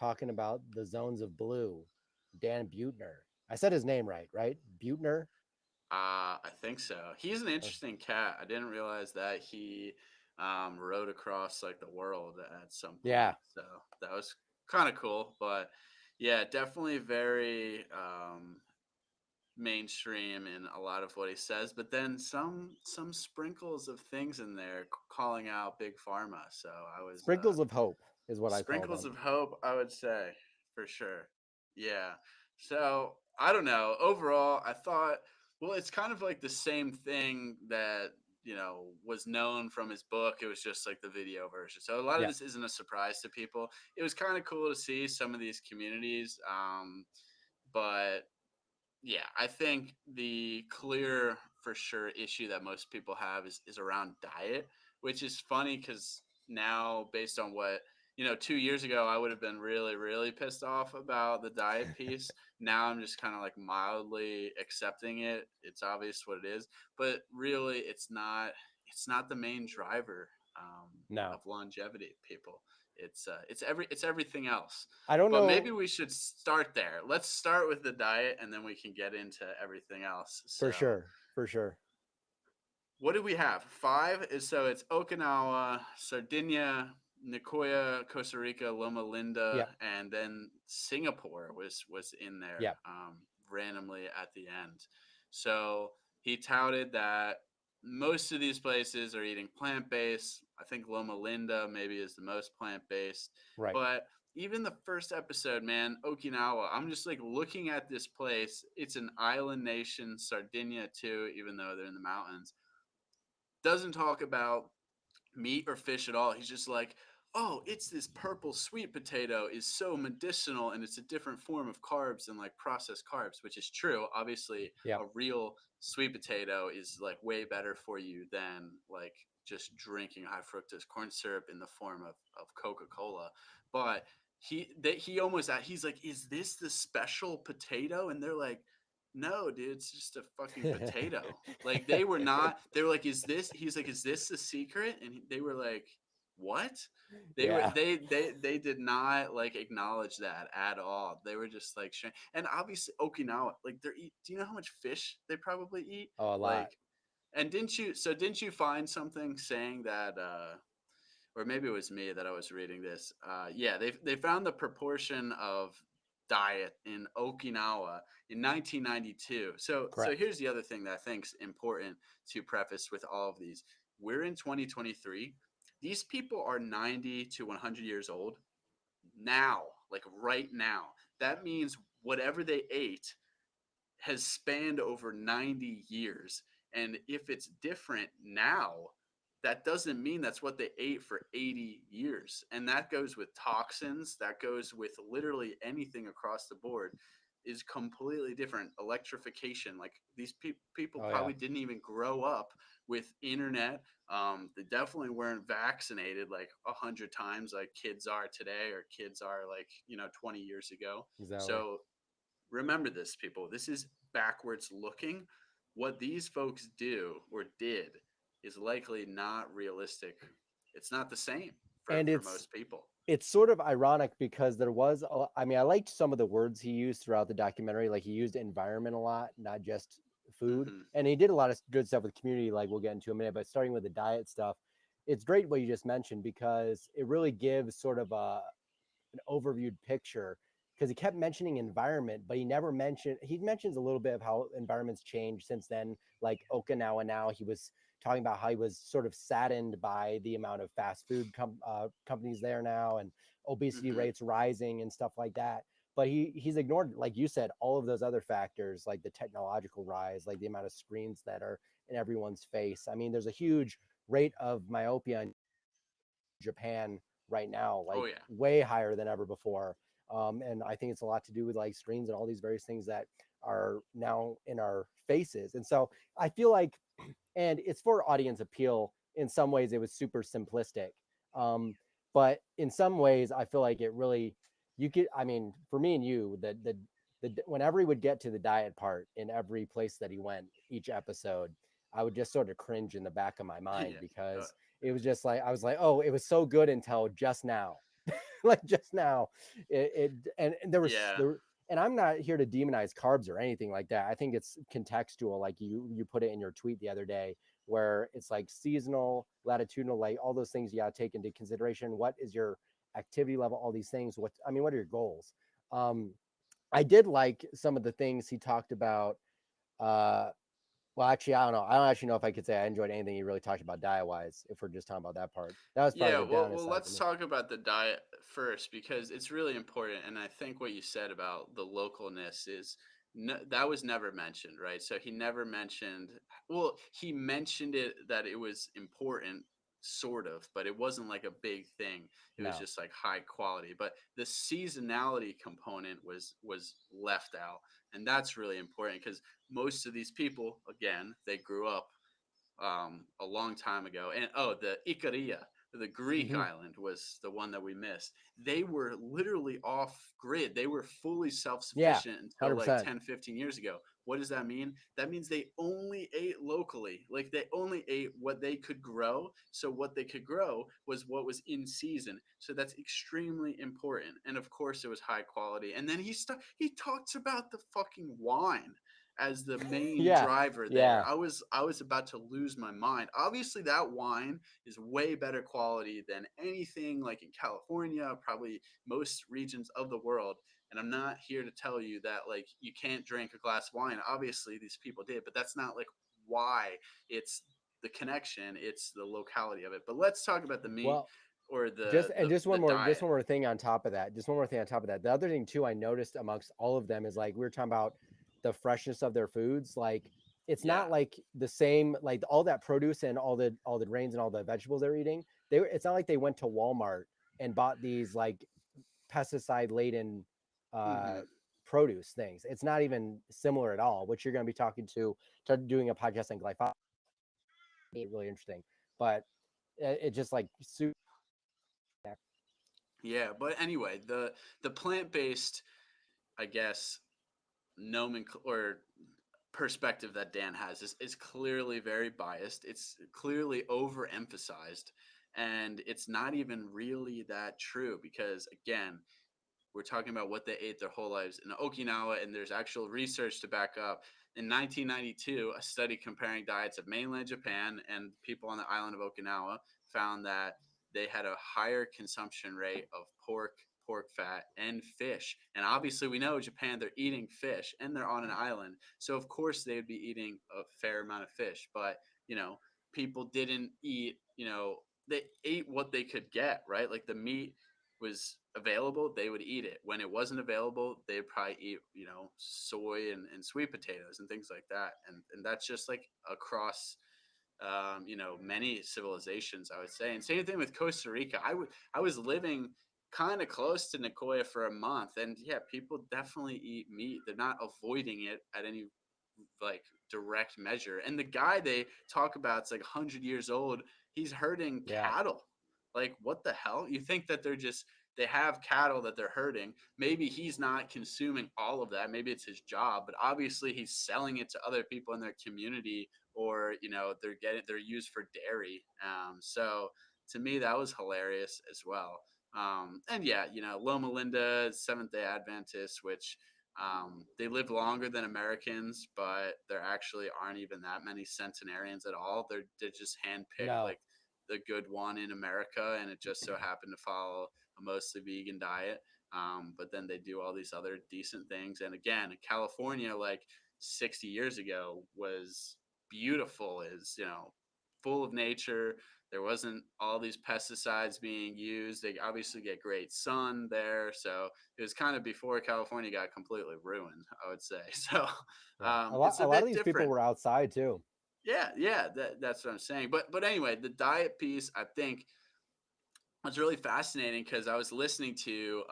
talking about the zones of blue, Dan Buettner. I said his name right? Buettner. I think so. He's an interesting cat. I didn't realize that he rode across like the world at some point. Yeah, So that was kind of cool. But yeah, definitely very mainstream in a lot of what he says. But then some sprinkles of things in there calling out big pharma. So I was sprinkles of hope is what I call sprinkles them. of hope, I would say, for sure. Yeah. So I don't know. Overall, I thought, well, it's kind of like the same thing that, was known from his book. It was just like the video version. So a lot of Yeah, this isn't a surprise to people. It was kind of cool to see some of these communities. But yeah, I think the clear for sure issue that most people have is around diet, which is funny because now, based on what 2 years ago, I would have been really, really pissed off about the diet piece. Now I'm just kind of like mildly accepting it. It's obvious what it is, but really, it's not. It's not the main driver no, of longevity, people. It's everything else. I don't But maybe know we should start there. Let's start with the diet and then we can get into everything else. for So, sure, for sure. what do we have? Five is so it's Okinawa, Sardinia, Nicoya, Costa Rica, Loma Linda, Yeah, and then Singapore was in there yeah, randomly at the end. So he touted that most of these places are eating plant based. I think Loma Linda maybe is the most plant based, right. but even the first episode, man, Okinawa, I'm just like looking at this place. It's an island nation, Sardinia too, even though they're in the mountains, doesn't talk about meat or fish at all. He's just like, oh, it's this purple sweet potato is so medicinal and it's a different form of carbs than like processed carbs, which is true. Obviously, Yeah, a real sweet potato is like way better for you than like just drinking high fructose corn syrup in the form of Coca-Cola. But he almost he's like, is this the special potato? And they're like, no, dude, it's just a fucking potato. Like they were not. They were like, "Is this?" He's like, "Is this the secret?" And they were like, "What?" They were yeah. they did not like acknowledge that at all. They were just like, and obviously Okinawa, like they're eat. Do you know how much fish they probably eat? Oh, a lot. Like, and didn't you find something saying that? Or maybe it was me that I was reading this. Yeah, they found the proportion of diet in Okinawa in 1992. So Correct. here's the other thing that I think's important to preface with all of these. We're in 2023. These people are 90 to 100 years old now, like right now. That means whatever they ate has spanned over 90 years. And if it's different now, that doesn't mean that's what they ate for 80 years. And that goes with toxins, that goes with literally anything across the board is completely different. Electrification, like these people Oh yeah, probably didn't even grow up with internet. They definitely weren't vaccinated like 100 times like kids are today or kids are like 20 years ago. exactly. So remember this, people. This is backwards looking. What these folks do or did is likely not realistic. It's not the same And for most people. it's sort of ironic because there was I mean, I liked some of the words he used throughout the documentary. Like he used environment a lot, not just food, Mm-hmm. and he did a lot of good stuff with community, like we'll get into in a minute. But starting with the diet stuff, it's great what you just mentioned because it really gives sort of an overviewed picture, because he kept mentioning environment, but he mentions a little bit of how environments changed since then. Like Okinawa now, he was talking about how he was sort of saddened by the amount of fast food companies there now, and obesity Mm-hmm. rates rising and stuff like that. But he's ignored, like you said, all of those other factors, like the technological rise, like the amount of screens that are in everyone's face. I mean, there's a huge rate of myopia in Japan right now, Oh like yeah. way higher than ever before. And I think it's a lot to do with like screens and all these various things that are now in our faces. And so I feel like, and it's for audience appeal. In some ways, it was super simplistic. Um, but in some ways, I feel like it really, you could, I mean, for me and you, whenever he would get to the diet part in every place that he went, each episode, I would just sort of cringe in the back of my mind Yeah. Uh, because it was just like, I was like, oh, it was so good until just now. like just now. And there was Yeah. there, and I'm not here to demonize carbs or anything like that. I think it's contextual, like you put it in your tweet the other day, where it's like seasonal, latitudinal, like all those things you got to take into consideration. What is your activity level? All these things. What are your goals? um I did like some of the things he talked about. uh well, actually, I don't know. I don't actually know if I could say I enjoyed anything he really talked about diet wise. If we're just talking about that part, that was probably Yeah, the well, downest side for let's me. talk about the diet first because it's really important. And I think what you said about the localness is that was never mentioned, right? So he never mentioned, well, he mentioned it that it was important, sort of, but it wasn't like a big thing. It was No. just like high quality. But the seasonality component was left out, and that's really important because most of these people, again, they grew up a long time ago. And oh, the Ikaria, the Greek Hmm. island, was the one that we missed. They were literally off grid. They were fully self Yeah, sufficient until like 100%. 10, 15 years ago. What does that mean? That means they only ate locally. Like they only ate what they could grow. So what they could grow was what was in season. So that's extremely important. And of course, it was high quality. And then he talks about the fucking wine as the main Yeah, driver there. yeah. I was about to lose my mind. Obviously that wine is way better quality than anything like in California, probably most regions of the world. And I'm not here to tell you that like you can't drink a glass of wine. Obviously these people did, but that's not like why. It's the connection, it's the locality of it. But let's talk about the meat Well, or just and just the one more just diet. one more thing on top of that. Just one more thing on top of that. The other thing too I noticed amongst all of them is like we were talking about the freshness of their foods. Like it's Yeah. not like the same, like all that produce and all the grains and all the vegetables they're eating. It's not like they went to Walmart and bought these like pesticide laden uh Mhm. produce things. It's not even similar at all, which you're going to be talking to doing a podcast on glyphosate. Really interesting. But it just like super. Yeah, but anyway, the plant-based, I guess, nomenclature or perspective that Dan has is clearly very biased. It's clearly overemphasized, and it's not even really that true because again, we're talking about what they ate their whole lives in Okinawa, and there's actual research to back up. In 1992, a study comparing diets of mainland Japan and people on the island of Okinawa found that they had a higher consumption rate of pork fat, and fish. And obviously, we know Japan, they're eating fish and they're on an island. So, of course, they would be eating a fair amount of fish. But, you know, people didn't eat, they ate what they could get, right? Like the meat was available, they would eat it. When it wasn't available, they'd probably eat, soy and sweet potatoes and things like that. And that's just like across, many civilizations, I would say. And same thing with Costa Rica. I was living kind of close to Nicoya for a month, and yeah, people definitely eat meat. They're not avoiding it at any like direct measure. And the guy they talk about, it's like 100 years old. He's herding Yeah. cattle. Like what the hell? You think that they have cattle that they're herding. Maybe he's not consuming all of that. Maybe it's his job, but obviously he's selling it to other people in their community, or they're used for dairy. So to me that was hilarious as well. And yeah, Loma Linda, Seventh Day Adventist, which they live longer than Americans, but there actually aren't even that many centenarians at all. They're just handpicked No. like the good one in America, and it just so happened to follow a mostly vegan diet. But then they do all these other decent things. And again, California, like 60 years ago, was beautiful, is full of nature. There wasn't all these pesticides being used. They obviously get great sun there, so it was kind of before California got completely ruined, I would say. So Yeah. it's a A lot of bit these people different. were outside too. Yeah, that's what I'm saying. But anyway, the diet piece, I think, was really fascinating because I was listening to.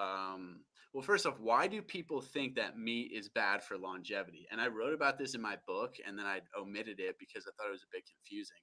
Well, first off, why do people think that meat is bad for longevity? And I wrote about this in my book, and then I omitted it because I thought it was a bit confusing.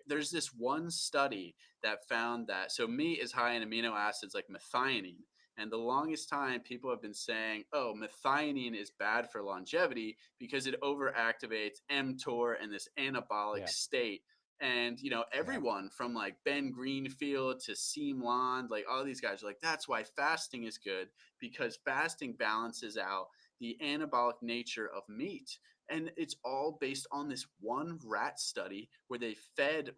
There's this one study that found that so meat is high in amino acids like methionine. And the longest time people have been saying, oh, methionine is bad for longevity because it overactivates mTOR and this anabolic Yeah. state. And Yeah. everyone from like Ben Greenfield to Seem Lond, like all these guys are like, that's why fasting is good, because fasting balances out the anabolic nature of meat. And it's all based on this one rat study where they fed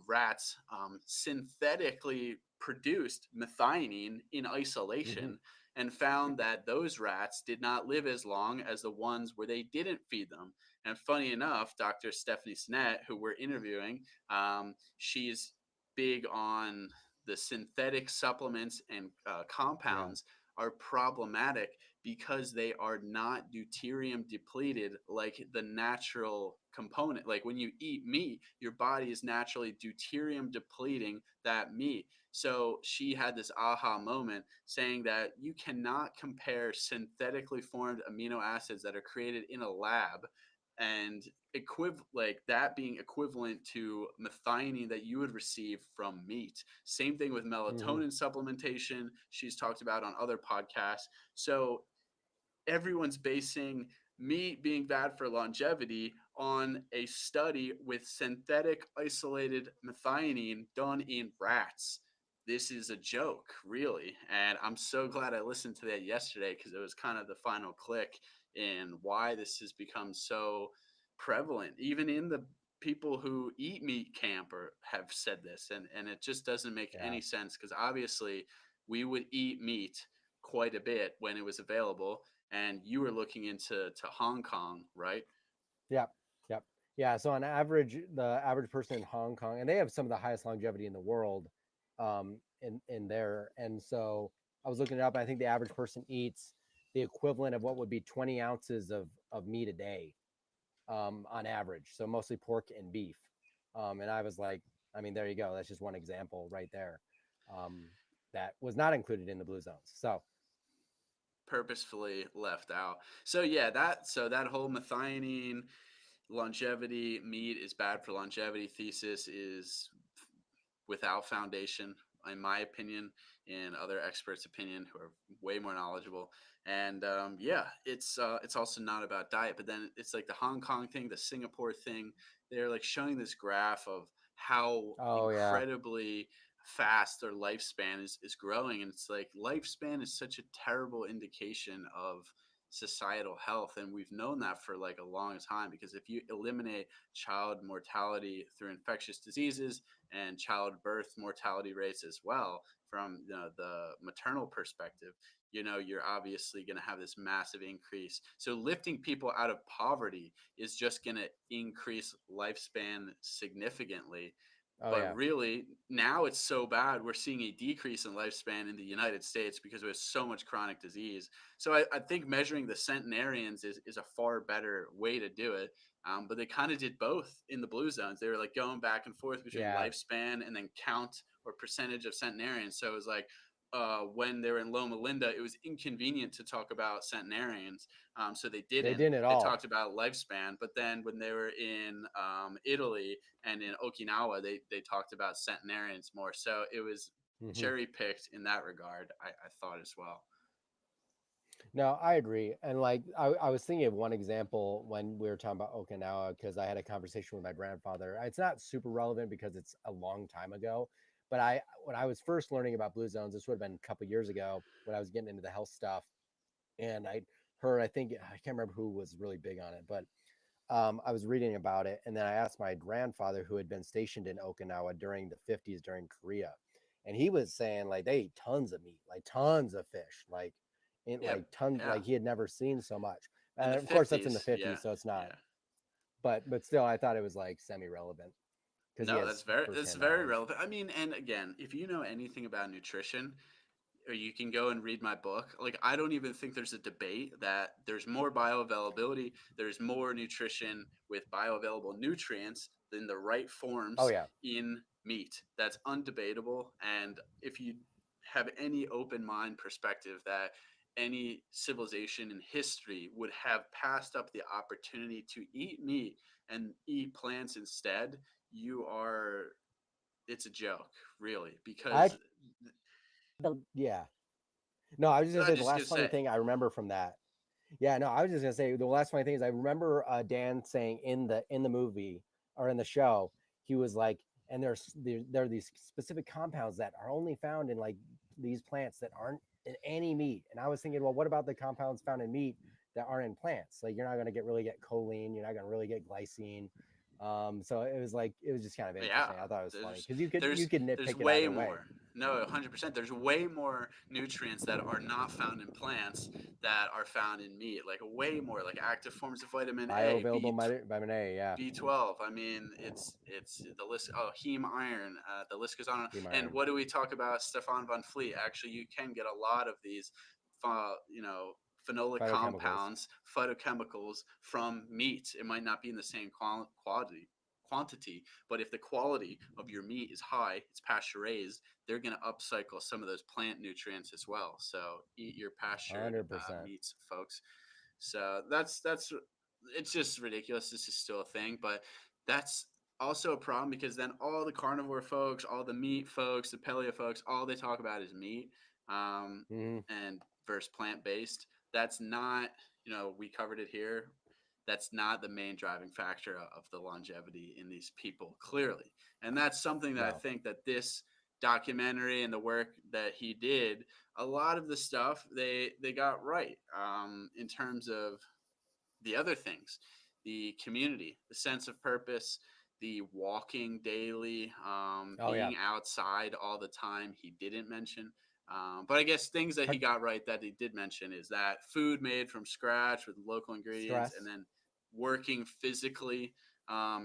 rats synthetically produced methionine in Hmm. isolation, and found that those rats did not live as long as the ones where they didn't feed them. And funny enough, Dr. Stephanie Snett, who we're interviewing, she's big on the synthetic supplements and Yeah. compounds are problematic because they are not deuterium depleted like the natural component. Like when you eat meat, your body is naturally deuterium depleting that meat. So she had this aha moment saying that you cannot compare synthetically formed amino acids that are created in a lab and like that being equivalent to methionine that you would receive from meat. Same thing with Hmm. melatonin supplementation, she's talked about on other podcasts. So everyone's basing meat being bad for longevity on a study with synthetic isolated methionine done in rats. This is a joke, really. And I'm so glad I listened to that yesterday because it was kind of the final click in why this has become so prevalent, even in the people who eat meat camp or have said this. And it just doesn't make Yeah. any sense because obviously we would eat meat quite a bit when it was available, and you were looking into Hong Kong, right? Yep. Yep. Yeah. So on average, the average person in Hong Kong, and they have some of the highest longevity in the world, in there. And so I was looking it up. And I think the average person eats the equivalent of what would be 20 ounces of meat a day, on average. So mostly pork and beef. And I was like, I mean, there you go. That's just one example right there. Um, that was not included in the blue zones. So Purposefully left out. So yeah, that whole methionine longevity meat is bad for longevity thesis is without foundation, in my opinion, in other experts' opinion who are way more knowledgeable. And yeah, it's also not about diet, but then it's like the Hong Kong thing, the Singapore thing. They're like showing this graph of how oh yeah. incredibly fast their lifespan is growing, and it's like lifespan is such a terrible indication of societal health, and we've known that for like a long time, because if you eliminate child mortality through infectious diseases and childbirth mortality rates as well from the maternal perspective, you're obviously going to have this massive increase. So lifting people out of poverty is just going to increase lifespan significantly. Oh But yeah. really, now it's so bad, we're seeing a decrease in lifespan in the United States because we have so much chronic disease. So I think measuring the centenarians is a far better way to do it. But they kind of did both in the blue zones. They were like going back and forth between Yeah. lifespan and then count or percentage of centenarians. So it was like when they were in Loma Linda, it was inconvenient to talk about centenarians. So they They didn't. didn't at They all. talked about lifespan. But then when they were in Italy and in Okinawa, they talked about centenarians more. So it was Hmm. cherry picked in that regard, I thought as well. No, I agree. And like I was thinking of one example when we were talking about Okinawa, because I had a conversation with my grandfather. It's not super relevant because it's a long time ago, but I when I was first learning about blue zones, this would have been a couple years ago when I was getting into the health stuff, and I heard, I think I can't remember who was really big on it, but I was reading about it, and then I asked my grandfather, who had been stationed in Okinawa during the 50s during Korea, and he was saying like they ate tons of meat, like tons of fish, Yep. like tons, Yeah. like he had never seen so much. In And the of course, that's in the 50s. Yeah. 50s, so it's not. Yeah. But still, I thought it was like semi-relevant because he No, has that's firsthand very knowledge. relevant. I mean, and again, if you know anything about nutrition, or you can go and read my book. Like, I don't even think there's a debate that there's more bioavailability, there's more nutrition with bioavailable nutrients than the right Oh forms yeah, in meat. That's undebatable. And if you have any open mind perspective that any civilization in history would have passed up the opportunity to eat meat and eat plants instead, you are, it's a joke, really, I because yeah. No, I was just gonna I'm say the just gonna last funny say, thing I remember from that. Yeah, no, I was just gonna say the last funny thing is I remember Dan saying in the movie or in the show, he was like, and there are these specific compounds that are only found in like these plants that aren't in any meat. And I was thinking, well, what about the compounds found in meat that aren't in plants? Like you're not going to really get choline, you're not going to really get glycine. So it was like it was just kind of Yeah, interesting. I thought it was funny there's because you there's could there's nitpick it way either way. more. No, 100%. There's way more nutrients that are not found in plants that are found in meat. Like way more, like active forms of vitamin A, Bioavailable vitamin A, yeah, B12. I mean, it's the list. Oh, heme iron. The list goes on. heme And iron, what do we talk about? Stefan von Fleet. Actually, you can get a lot of these, you know, phenolic phytochemicals. compounds, phytochemicals from meat. It might not be in the same quantity, but if the quality of your meat is high, it's pasture raised, they're going to upcycle some of those plant nutrients as well. So eat your pastured 100%. meats, folks. So that's it's just ridiculous. This is still a thing, but that's also a problem because then all the carnivore folks, all the meat folks, the paleo folks, all they talk about is meat, um, Mm-hmm. and versus plant based. That's not, we covered it here. That's not the main driving factor of the longevity in these people, clearly. And that's something that I No. think that this documentary and the work that he did, a lot of the stuff they got right, in terms of the other things, the community, the sense of purpose, the walking daily, Oh yeah. being outside all the time. He didn't mention. But I guess things that he got right that he did mention is that food made from scratch with local ingredients, and Stress. then working physically,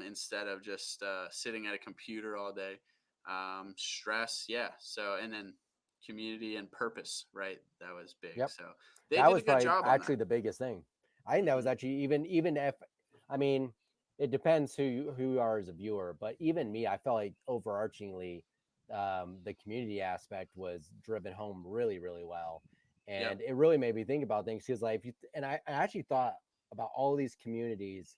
instead of just sitting at a computer all day. Stress, yeah. So, and then community and purpose, right? That was big. Yep. So they That did was a good probably job on that. actually the biggest thing. I think that was Hmm. actually even if, I mean, it depends who you are as a viewer, but even me, I felt like overarchingly, the community aspect was driven home really well, Yep. and it really made me think about things because like if you, and I actually thought about all these communities.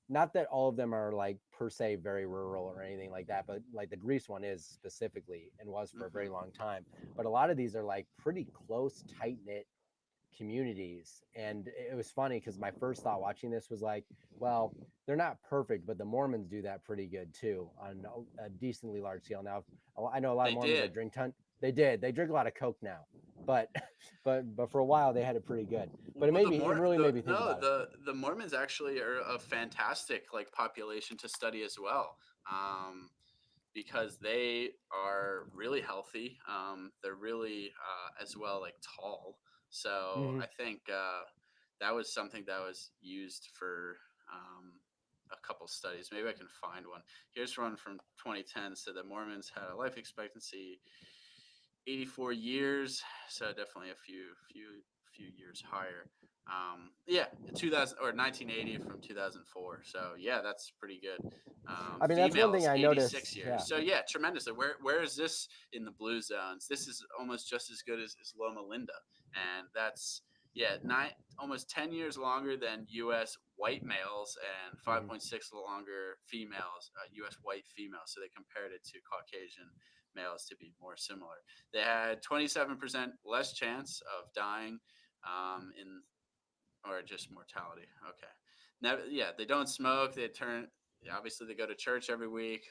Not that all of them are like per se very rural or anything like that, but like the Greece one is specifically and was for a very Hmm. long time. But a lot of these are like pretty close, tight knit communities. And it was funny because my first thought watching this was like, well, they're not perfect, but the Mormons do that pretty good too on a decently large scale. Now, I know a lot of They Mormons did. like drink ton. They did. They drink a lot of Coke now, but but for a while they had it pretty good. But Well, it really made me think about it. the Mormons actually are a fantastic like population to study as well, um, because they are really healthy. They're really, as well, like tall. So Mm-hmm. I think, that was something that was used for, a couple studies. Maybe I can find one. Here's one from 2010. So the Mormons had a life expectancy 84 years, so definitely a few years higher. Yeah, 2000 or 1980 from 2004. So yeah, that's pretty good. I mean, that's one thing Females I 86 noticed. years. Yeah. So yeah, tremendously. Where is this in the blue zones? This is almost just as good as Loma Linda, and that's, yeah, almost 10 years longer than U.S. white males and Mm-hmm. 5.6 longer females, U.S. white females. So they compared it to Caucasian males to be more similar. They had 27% less chance of dying, in, or just mortality. Okay. Now, yeah, they don't smoke. Obviously, they go to church every week.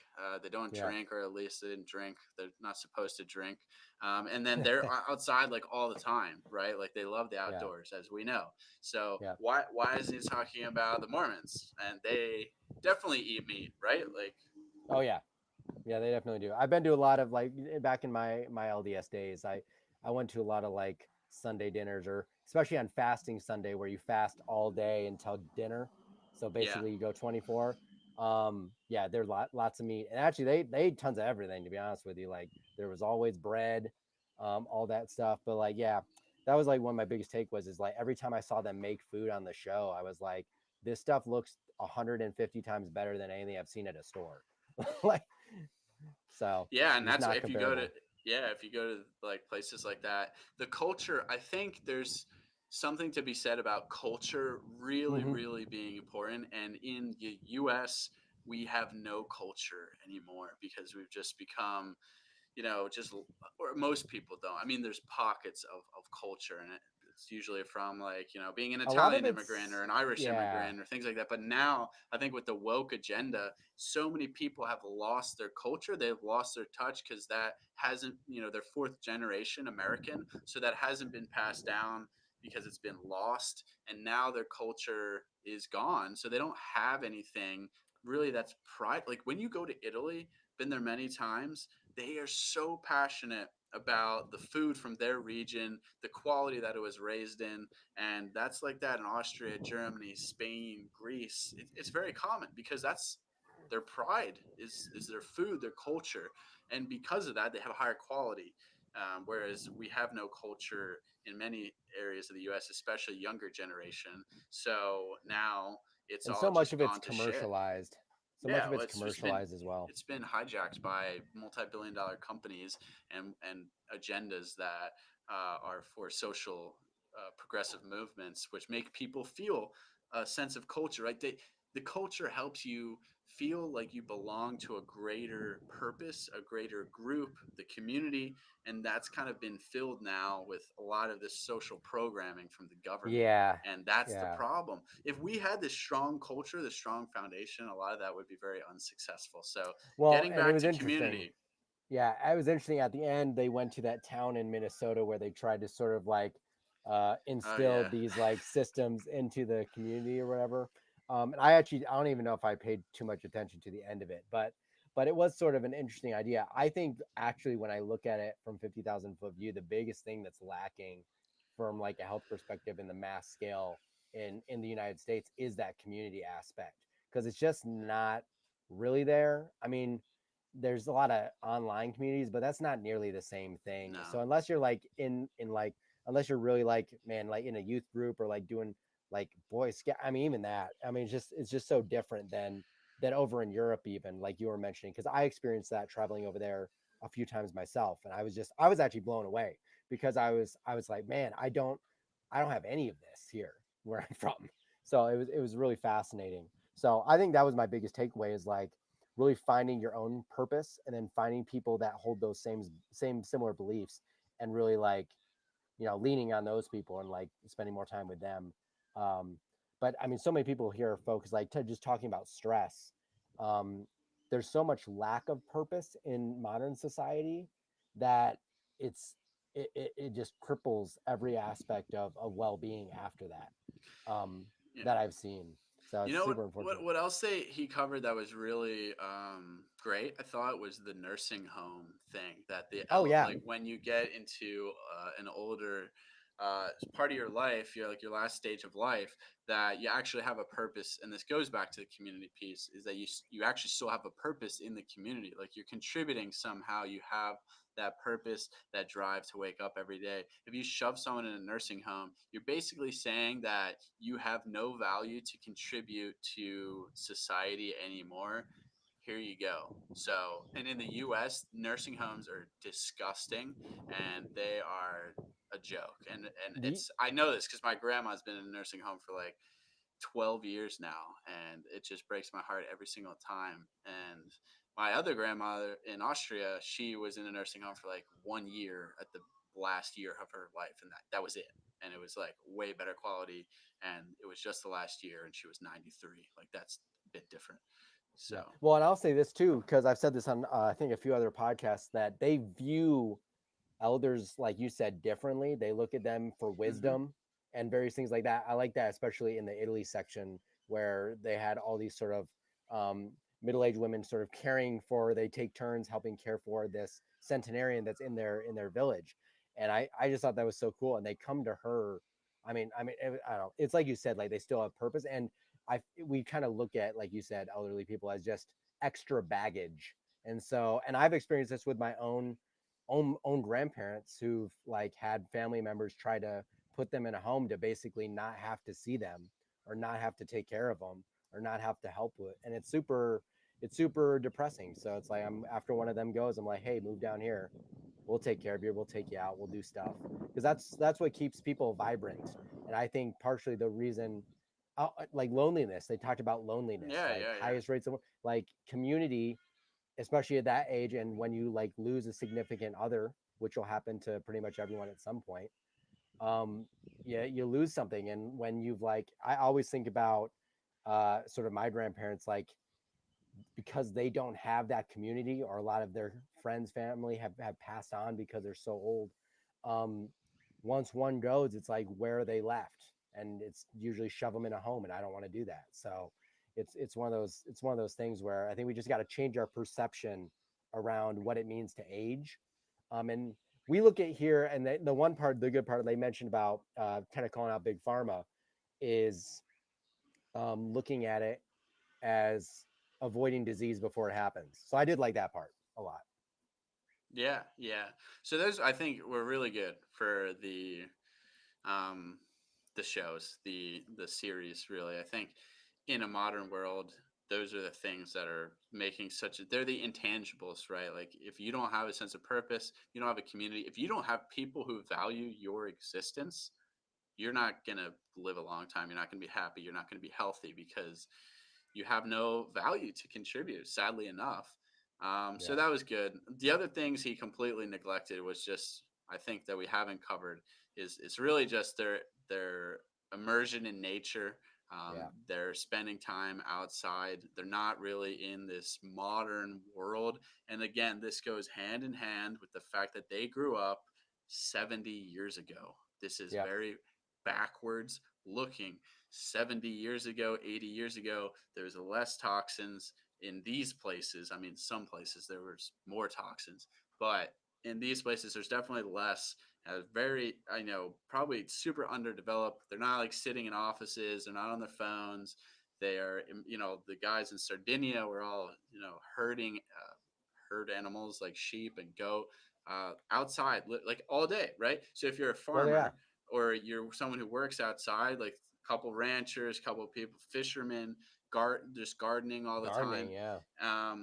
They don't Yeah. drink, or at least they didn't drink. They're not supposed to drink. And then they're outside like all the time, right? Like they love the Yeah. outdoors, as we know. So Yeah. why isn't he talking about the Mormons? And they definitely eat meat, right? Like, Oh yeah. Yeah, they definitely do. I've been to a lot of like back in my LDS days. I went to a lot of like Sunday dinners, or especially on fasting Sunday where you fast all day until dinner. So yeah, basically you go 24. Yeah, there's lots of meat. And actually they ate tons of everything, to be honest with you. Like there was always bread, all that stuff. But like yeah, that was like one of my biggest takeaways is like every time I saw them make food on the show, I was like, this stuff looks 150 times better than anything I've seen at a store. Like so yeah, and just that's not if you go to, comparable. yeah, if you go to like places like that, the culture. I think there's something to be said about culture really, Hmm. really being important. And in the U.S., we have no culture anymore because we've just become, just, or most people don't. I mean, there's pockets of culture, and it's usually from like, being an A lot Italian of immigrant it's or an Irish yeah. immigrant or things like that. But now I think with the woke agenda, so many people have lost their culture. They've lost their touch because that hasn't, they're fourth generation American. So that hasn't been passed down because it's been lost. And now their culture is gone. So they don't have anything really that's pride. Like when you go to Italy, been there many times, they are so passionate about the food from their region, the quality that it was raised in, and that's like that in Austria, Germany, Spain, Greece. It's very common because that's their pride is their food, their culture, and because of that, they have a higher quality. Whereas we have no culture in many areas of the U.S., especially younger generation. So now it's And all so much just of it's gone to shit. commercialized. So much Yeah, of well, it's commercialized as well. it's been hijacked by multi-billion-dollar companies and agendas that are for social progressive movements, which make people feel a sense of culture. Right, the culture helps you feel like you belong to a greater purpose, a greater group, the community, and that's kind of been filled now with a lot of this social programming from the government. Yeah. And that's the Yeah. problem. If we had this strong culture, this strong foundation, a lot of that would be very unsuccessful. So Well, getting and it back was to interesting. community. Yeah, it was interesting. At the end, they went to that town in Minnesota where they tried to sort of like Oh instill yeah. these like systems into the community or whatever. And I don't even know if I paid too much attention to the end of it, but it was sort of an interesting idea. I think actually when I look at it from 50,000 foot view, the biggest thing that's lacking from like a health perspective in the mass scale in the United States is that community aspect because it's just not really there. I mean, there's a lot of online communities, but that's not nearly the same thing. No. So unless you're like in like unless you're really like man like in a youth group or like doing like boy scout, I mean even that. I mean it's just so different than over in Europe even like you were mentioning because I experienced that traveling over there a few times myself and I was actually blown away because I was like man I don't have any of this here where I'm from. So it was really fascinating. So I think that was my biggest takeaway is like really finding your own purpose and then finding people that hold those same similar beliefs and really like leaning on those people and like spending more time with them. um but I mean so many people here are focused like just talking about stress. um there's so much lack of purpose in modern society that it's it just cripples every aspect of well-being after that Yeah. that I've seen. So You it's know super unfortunate. what else he covered that was really great? I thought was the nursing home thing that Oh yeah. like when you get into an older part of your life, you're like your last stage of life, that you actually have a purpose. And this goes back to the community piece, is that you actually still have a purpose in the community. Like you're contributing somehow. You have that purpose, that drive to wake up every day. If you shove someone in a nursing home, you're basically saying that you have no value to contribute to society anymore. Here you go. So, and in the US, nursing homes are disgusting and they are a joke. And The it's, I know this because my grandma's been in a nursing home for like 12 years now, and it just breaks my heart every single time. And my other grandmother in Austria, she was in a nursing home for like 1 year at the last year of her life, and that was it. And it was like way better quality, and it was just the last year, and she was 93. Like that's a bit different. So, Yeah. Well, and I'll say this too, because I've said this on I think a few other podcasts that they view elders, like you said, differently. They look at them for hmm wisdom and various things like that. I like that, especially in the Italy section where they had all these sort of middle-aged women sort of caring for. They take turns helping care for this centenarian that's in their village, and I just thought that was so cool. And they come to her. I mean, I don't know. It's like you said, like they still have purpose, and we kind of look at like you said, elderly people as just extra baggage. And so, and I've experienced this with my own grandparents who've like had family members try to put them in a home to basically not have to see them or not have to take care of them or not have to help with, and it's super depressing. So it's like I'm after one of them goes, I'm like, hey, move down here, we'll take care of you, we'll take you out, we'll do stuff, because that's what keeps people vibrant. And I think partially the reason like loneliness, they talked about loneliness, yeah, like yeah, yeah. highest rates of like community, especially at that age. And when you like lose a significant other, which will happen to pretty much everyone at some point, um you lose something. And when you've like, I always think about sort of my grandparents, like because they don't have that community, or a lot of their friends family have passed on because they're so old. um Once one goes, it's like, where are they left? And it's usually shove them in a home, and I don't want to do that. So it's one of those things where I think we just got to change our perception around what it means to age. And we look at here, and the one part, the good part they mentioned about kind of calling out big pharma, is looking at it as avoiding disease before it happens. So I did like that part a lot. Yeah, yeah. So those, I think, were really good for um the shows, the series. Really, I think in a modern world, those are the things that are making such a, they're the intangibles, right? Like if you don't have a sense of purpose, you don't have a community, if you don't have people who value your existence, you're not going to live a long time. You're not going to be happy. You're not going to be healthy because you have no value to contribute, sadly enough. So Yeah. that was good. The other things he completely neglected was just, I think that we haven't covered, is it's really just their immersion in nature. Yeah. They're spending time outside. They're not really in this modern world. And again, this goes hand in hand with the fact that they grew up 70 years ago. This is Yeah. very backwards looking. 70 years ago, 80 years ago, there was less toxins in these places. I mean, some places there was more toxins, but in these places, there's definitely less. Very, I know, probably super underdeveloped. They're not like sitting in offices. They're not on their phones. They are, the guys in Sardinia were all, herding herd animals like sheep and goat outside, like all day, right? So if you're a Well, yeah. farmer or you're someone who works outside, like a couple ranchers, couple people, fishermen, just gardening all the time. Gardening. Yeah.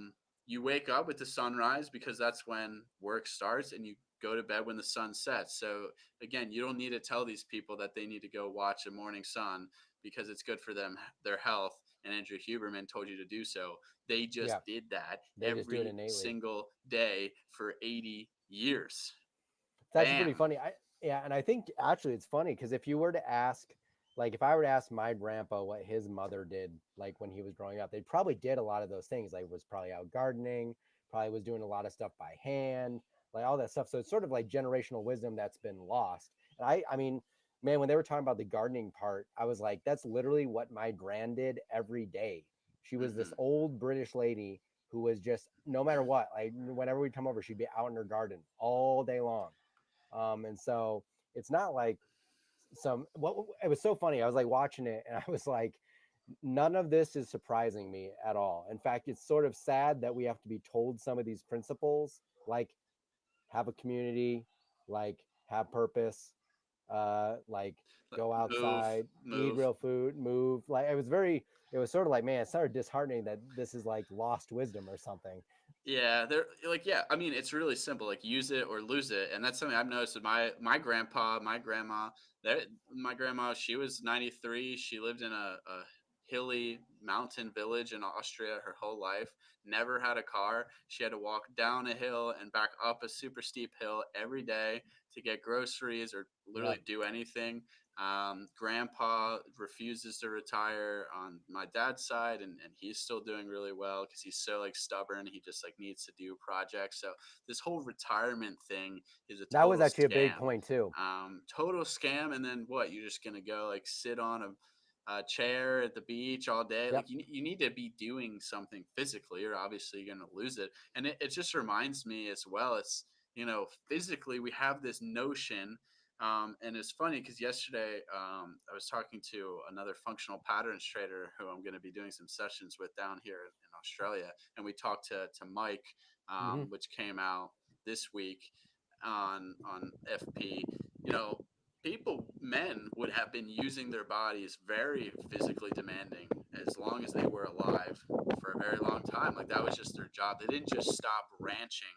You wake up with the sunrise because that's when work starts, and you go to bed when the sun sets. So again, you don't need to tell these people that they need to go watch a morning sun because it's good for them, their health. And Andrew Huberman told you to do so. They just Yeah. did that They just do it every innately. single day for 80 years. It's actually pretty Bam. funny. Yeah, and I think actually it's funny because if you were to ask, like, if I were to ask my grandpa what his mother did, like when he was growing up, they probably did a lot of those things. Like, was probably out gardening, probably was doing a lot of stuff by hand, like all that stuff. So it's sort of like generational wisdom that's been lost. And I mean, man, when they were talking about the gardening part, I was like, that's literally what my grand did every day. She was this Mm-hmm. old British lady who was just, no matter what, like whenever we'd come over, she'd be out in her garden all day long. And so it's not like some, what it was so funny. I was like watching it and I was like, none of this is surprising me at all. In fact, it's sort of sad that we have to be told some of these principles, like have a community, like have purpose, like go Move, outside, eat move. real food, move. Like it was very, it was sort of like, man, it's sort of disheartening that this is like lost wisdom or something. Yeah, they're like, yeah. I mean, it's really simple. Like, use it or lose it, and that's something I've noticed with my grandpa, my grandma. That my grandma, she was 93. She lived in a hilly mountain village in Austria her whole life. Never had a car. She had to walk down a hill and back up a super steep hill every day to get groceries or Yeah. literally do anything. Grandpa refuses to retire on my dad's side, and he's still doing really well because he's so like stubborn. He just like needs to do projects. So this whole retirement thing is a That was total actually a big scam. point too. Total scam. And then what? You're just gonna go like sit on a chair at the beach all day. Yep. Like you need to be doing something physically, or obviously you're gonna lose it. And it just reminds me as well. It's, physically we have this notion, and it's funny because yesterday I was talking to another functional patterns trader who I'm going to be doing some sessions with down here in Australia, and we talked to Mike, Hmm. which came out this week on FP. You know, men would have been using their bodies very physically demanding as long as they were alive for a very long time. Like that was just their job. They didn't just stop ranching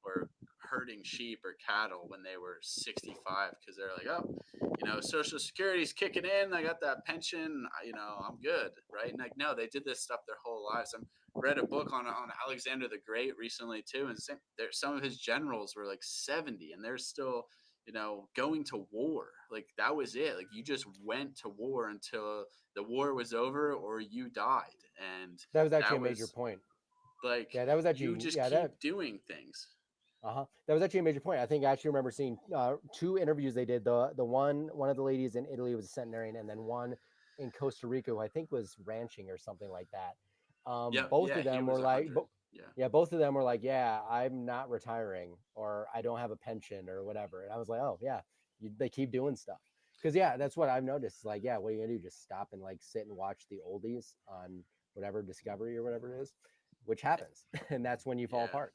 or herding sheep or cattle when they were 65 because they're like, oh, Social Security's kicking in. I got that pension. I'm good, right? And like, no, they did this stuff their whole lives. I read a book on Alexander the Great recently too, and some of his generals were like 70, and they're still, going to war. Like that was it. Like you just went to war until the war was over or you died. And That was actually that a major was point. like, Yeah, that was you actually just yeah that keep doing things. that was actually a major point. I think I actually remember seeing two interviews they did. The one of the ladies in Italy was a centenarian, and then one in Costa Rica who I think was ranching or something like that. Yep. Both Yeah. of He them was were a like, hundred. Yeah. yeah, both of them were like, yeah, I'm not retiring or I don't have a pension or whatever. And I was like, oh yeah, they keep doing stuff. Because yeah, that's what I've noticed. Like, yeah, what are you gonna do? Just stop and like sit and watch the oldies on whatever Discovery or whatever it is, which happens, and that's when you fall Yeah. apart.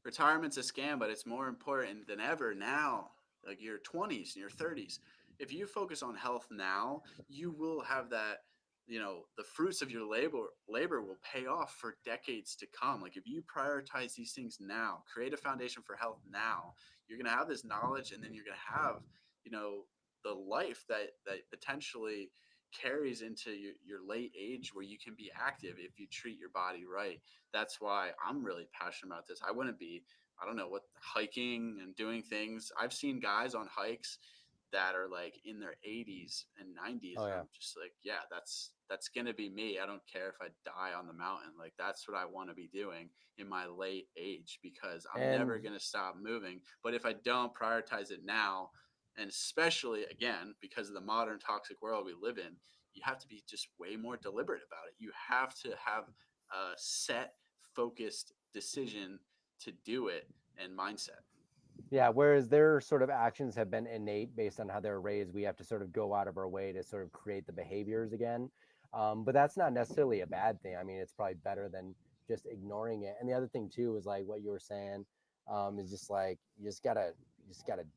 Retirement's a scam, but it's more important than ever now. Like your 20s and your 30s. If you focus on health now, you will have that, the fruits of your labor will pay off for decades to come. Like if you prioritize these things now, create a foundation for health now, you're going to have this knowledge, and then you're going to have, you know, the life that potentially carries into your late age where you can be active if you treat your body right. That's why I'm really passionate about this. I wouldn't be, I don't know, what, hiking and doing things. I've seen guys on hikes that are like in their 80s and 90s, Oh and yeah, I'm just like, yeah, that's going to be me. I don't care if I die on the mountain. Like that's what I want to be doing in my late age, because I'm and never going to stop moving. But if I don't prioritize it now, and especially again because of the modern toxic world we live in, you have to be just way more deliberate about it. You have to have a set, focused decision to do it and mindset. yeah, whereas their sort of actions have been innate based on how they're raised, we have to sort of go out of our way to sort of create the behaviors again. But that's not necessarily a bad thing. I mean, it's probably better than just ignoring it. And the other thing too is like what you were saying, is just like you just gotta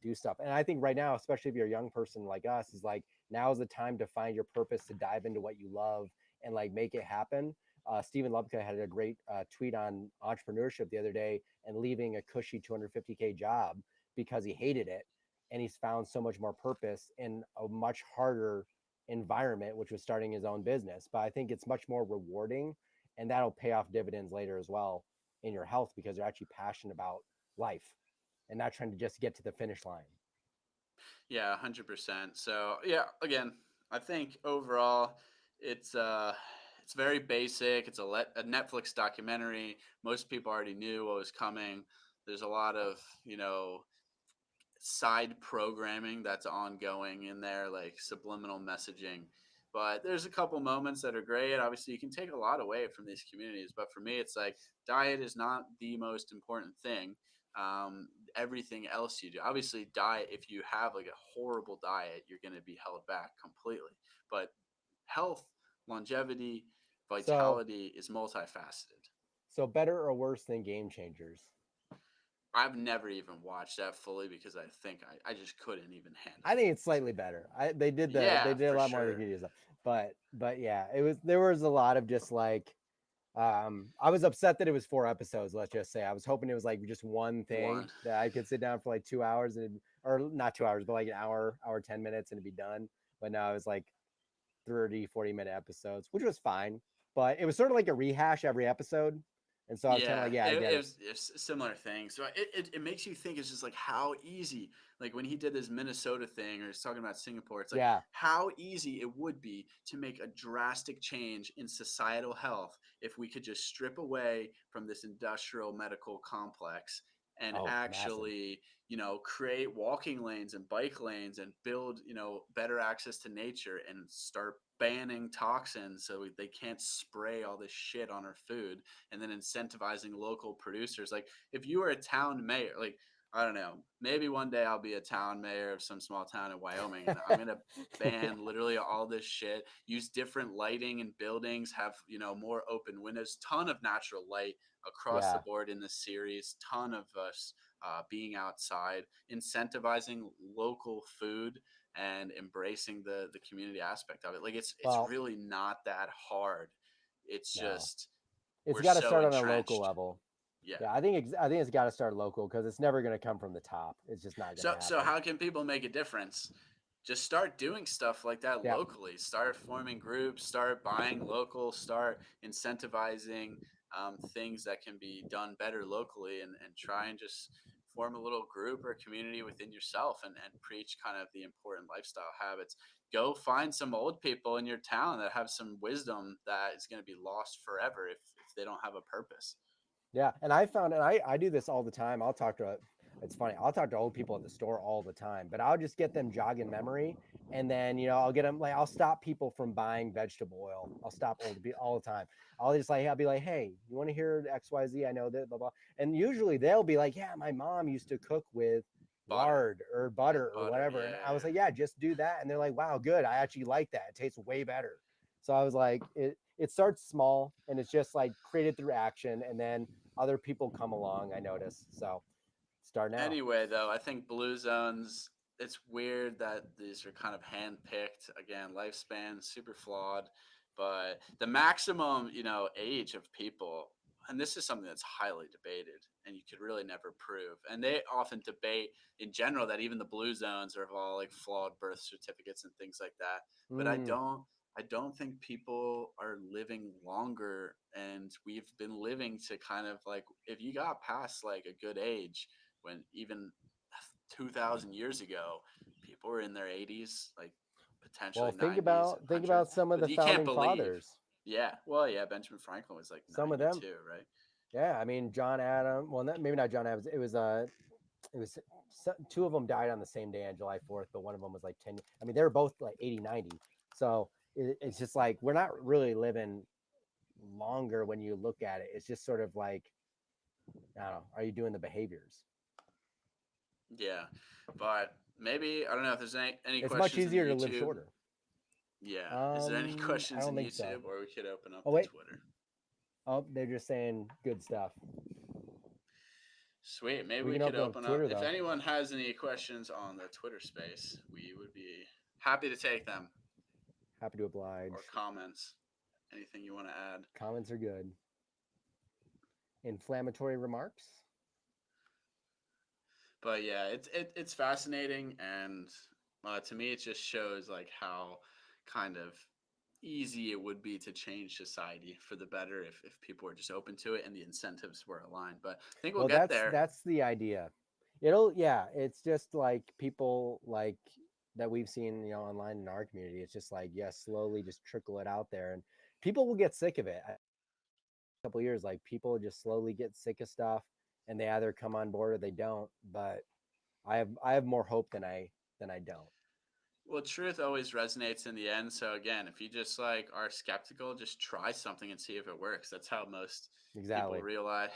do stuff. And I think right now, especially if you're a young person like us, is like now is the time to find your purpose, to dive into what you love and like make it happen. Stephen Lubka had a great tweet on entrepreneurship the other day and leaving a cushy 250K job because he hated it. And he's found so much more purpose in a much harder environment, which was starting his own business. But I think it's much more rewarding, and that'll pay off dividends later as well in your health because you're actually passionate about life and not trying to just get to the finish line. Yeah, 100%. So yeah, again, I think overall it's very basic. It's a Netflix documentary. Most people already knew what was coming. There's a lot of, side programming that's ongoing in there, like subliminal messaging. But there's a couple moments that are great. Obviously, you can take a lot away from these communities. But for me, it's like diet is not the most important thing. Everything else you do, obviously, diet, if you have like a horrible diet, you're going to be held back completely. But health, longevity, So, vitality is multifaceted. so better or worse than Game Changers? I've never even watched that fully because I think I just couldn't even handle I think it's it. slightly better. They did they Yeah, did a for lot more of the sure. community stuff, but yeah, there was a lot of just like I was upset that it was 4 episodes. Let's just say I was hoping it was like just one thing One. that I could sit down for like 2 hours or not 2 hours, but like an hour 10 minutes and it'd be done. But now it was like 30-40 minute episodes, which was fine. But it was sort of like a rehash every episode, and so I was kind of Yeah, like, yeah, I get it. it's a similar thing. So it makes you think. It's just like how easy, like when he did this Minnesota thing, or he's talking about Singapore. It's like Yeah. how easy it would be to make a drastic change in societal health if we could just strip away from this industrial medical complex and Oh, massive. actually, create walking lanes and bike lanes and build, better access to nature and start banning toxins so they can't spray all this shit on our food, and then incentivizing local producers. Like if you were a town mayor, like I don't know, maybe one day I'll be a town mayor of some small town in Wyoming, and I'm gonna ban literally all this shit. Use different lighting in buildings. Have more open windows. Ton of natural light across the Yeah. board in this series. Ton of us being outside. Incentivizing local food and embracing the community aspect of it. Like it's Well, really not that hard. It's no, just it's we're got to so start on a local entrenched. level. Yeah. Yeah, I think it's got to start local because it's never going to come from the top. It's just not going to So happen. how can people make a difference? Just start doing stuff like that Yeah. locally. Start forming groups. Start buying local. Start incentivizing things that can be done better locally, and try and just form a little group or community within yourself and preach kind of the important lifestyle habits. Go find some old people in your town that have some wisdom that is going to be lost forever if they don't have a purpose. Yeah, and I found, and I do this all the time. I'll talk to, it's funny, I'll talk to old people at the store all the time, but I'll just get them jogging memory, and then I'll get them, like, I'll stop people from buying vegetable oil. I'll stop old people all the time. I'll be like, hey, you want to hear XYZ? I know that, blah blah. And usually they'll be like, yeah, my mom used to cook with Butter. lard or butter or Butter, whatever, and I was yeah. like, yeah, just do that, and they're like, wow, good, I actually like that. It tastes way better. So I was like, it starts small, and it's just like created through action, and then other people come along, I notice. So start now. Anyway, though, I think blue zones, it's weird that these are kind of handpicked. Again, lifespan, super flawed. But the maximum, age of people, and this is something that's highly debated and you could really never prove. And they often debate in general that even the blue zones are of all like flawed birth certificates and things like that. But Mm. I don't think people are living longer, and we've been living to kind of like, if you got past like a good age, when even 2,000 years ago, people were in their 80s, like Well, potentially think 90s about and think 100s. about some of But the you can't founding believe. fathers. Yeah. Well, yeah, Benjamin Franklin was like Some of them, 92, right? yeah. I mean, John Adams. Well, maybe not John Adams. It was two of them died on the same day on July 4th, but one of them was like 10. I mean, they were both like 80, 90. So it's just like we're not really living longer when you look at it. It's just sort of like, I don't know. Are you doing the behaviors? Yeah. But maybe, I don't know if there's any It's much questions in the easier to live YouTube. shorter. Yeah. Is there any I questions don't in think so. YouTube, or we could open up Oh the wait. Twitter? Oh, they're just saying good stuff. Sweet. Maybe We we can could open up open up. Twitter If though. anyone has any questions on the Twitter space, we would be happy to take them, Happy to oblige. or comments. Anything you want to add? Comments are good. Inflammatory remarks. But yeah, it's fascinating, and to me, it just shows like how kind of easy it would be to change society for the better if people were just open to it and the incentives were aligned. But I think we'll Well, get that's there. that's the idea. Yeah, it's just like people like that we've seen, online in our community. It's just like, yes, slowly just trickle it out there, and people will get sick of it. A couple of years, like people just slowly get sick of stuff, and they either come on board or they don't. But I have more hope than I don't. Well, truth always resonates in the end. So again, if you just like are skeptical, just try something and see if it works. That's how most people Exactly. realize.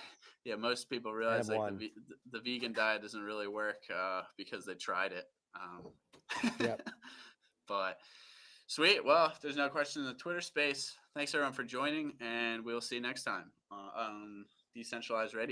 Yeah, most people And realize have like won. the vegan diet doesn't really work because they tried it. Yep. But sweet. Well, if there's no question in the Twitter space, thanks everyone for joining, and we'll see you next time on Decentralized Radio.